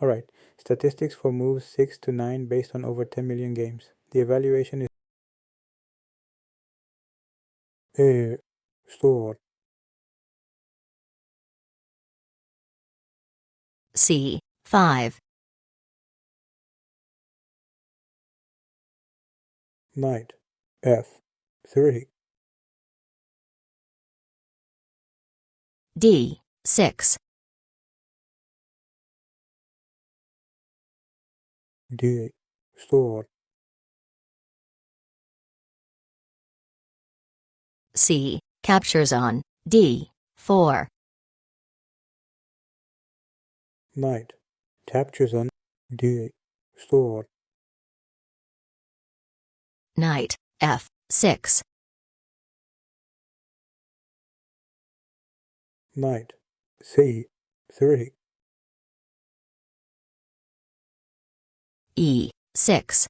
Alright, statistics for moves 6 to 9 based on over 10 million games. The evaluation is store. C5. Knight F3. D6. D8. Store. C captures on D4. Knight captures on D8. Store. Knight F6. Knight C3. E6.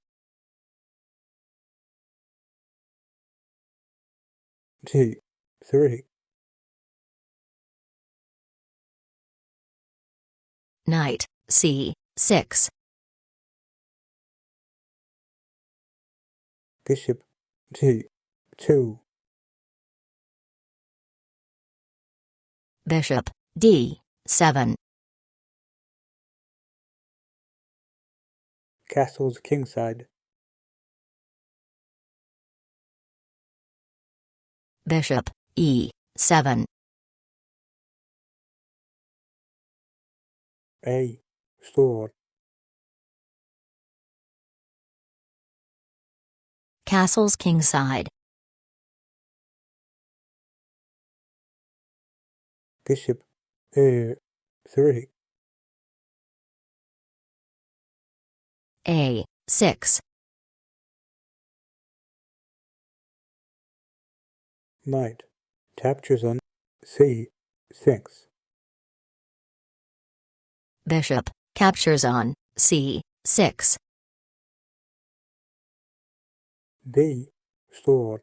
D3. Knight C6. Bishop D2. Bishop D7. Castle's kingside. Bishop E7. A. Store. Castle's kingside. Bishop A3. A6. Knight captures on C6. Bishop captures on C6. B. Store.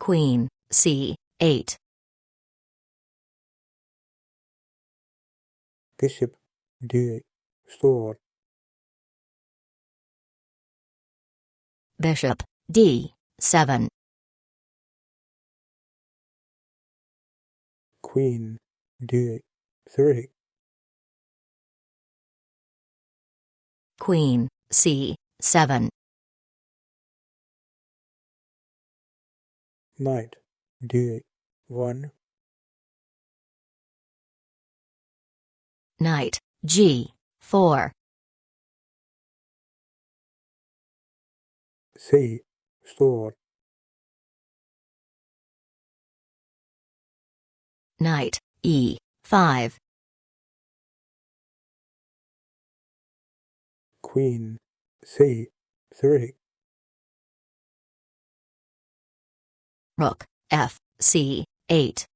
Queen C8. Bishop D8. Store. Bishop D7. Queen D8. 3. Queen C7. Knight D8. 1. Knight G4. C. Store. Knight E5. Queen C3. Rook Fc8.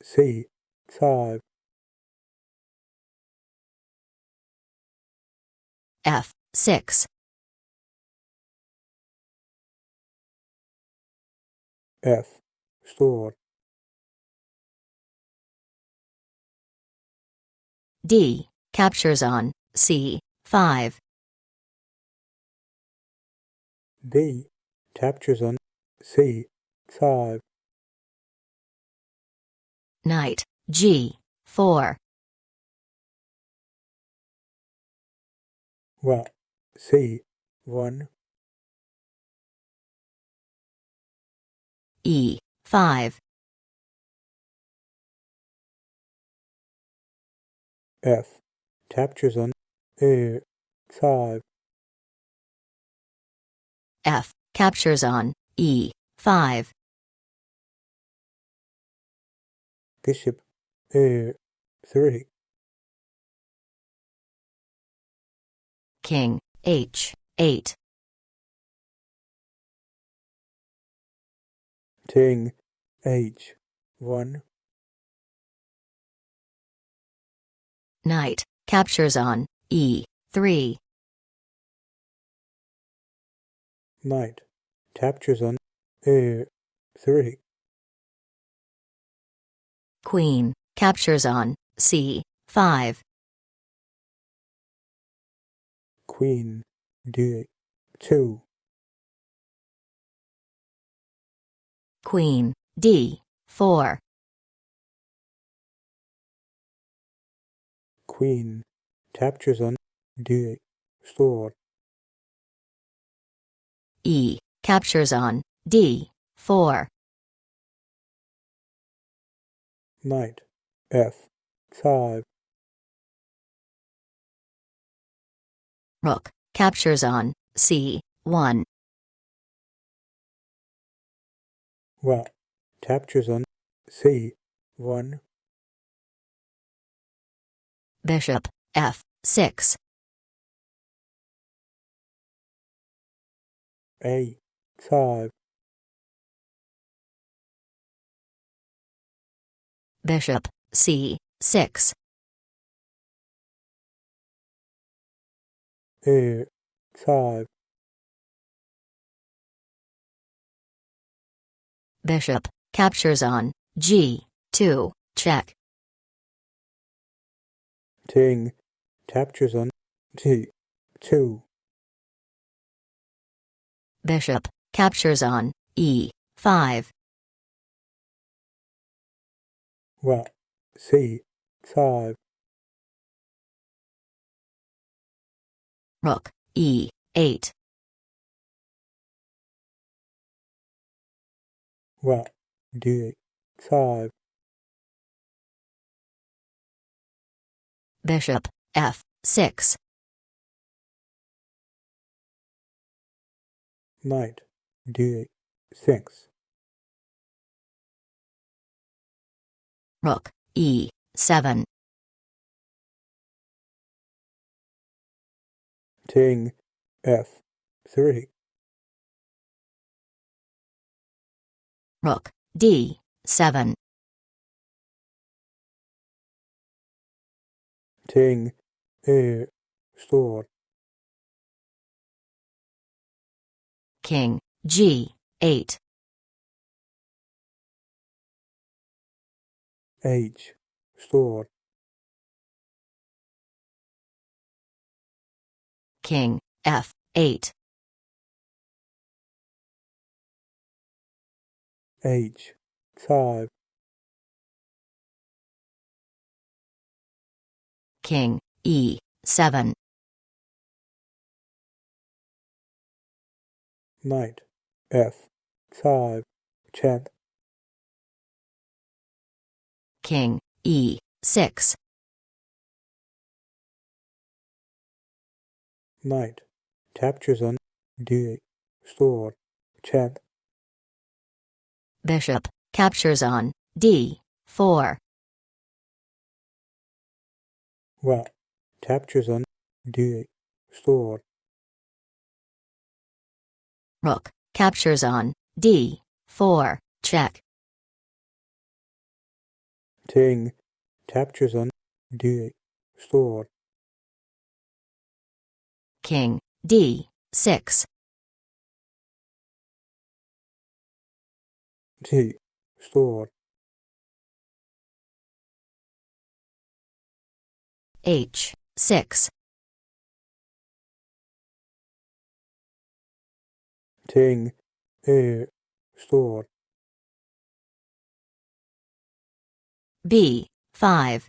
C5. F6. F. Store. D captures on C5. B. Captures on C5. Knight G4. Well, C1. E5. F. Captures on A5. F captures on E5. Bishop A3. King H8. King H1. Knight captures on E3. Knight captures on A3. Queen captures on c5. Queen d2. Queen d4. Queen captures on d4. E captures on d4. Knight f5. Rook captures on c1. Rook captures on c1. Bishop f6. a5. Bishop c6. a5. Bishop captures on g2. Check. King captures on d2. Bishop captures on e5. Rook c5. Rook e8. Rook d5. Bishop f6. Knight d6. Rook e7. King f3. Rook d7. King a4. King g8. h4. King f8. h5. King e7. Knight f5. Check. King e6. Knight captures on d4. Check. Bishop captures on d4. Rook captures on d4. Rook captures on d4. Check. King captures on d4. King d6. d4. h6. King a4. b5.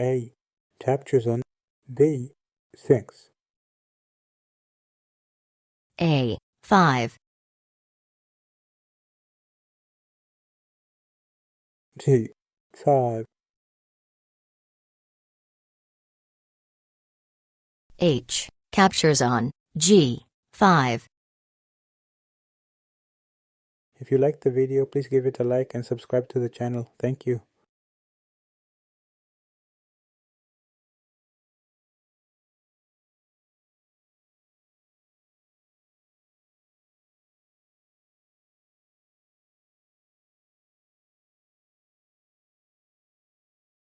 a captures on b6. a5. d5. H captures on g5. If you liked the video, please give it a like and subscribe to the channel. Thank you.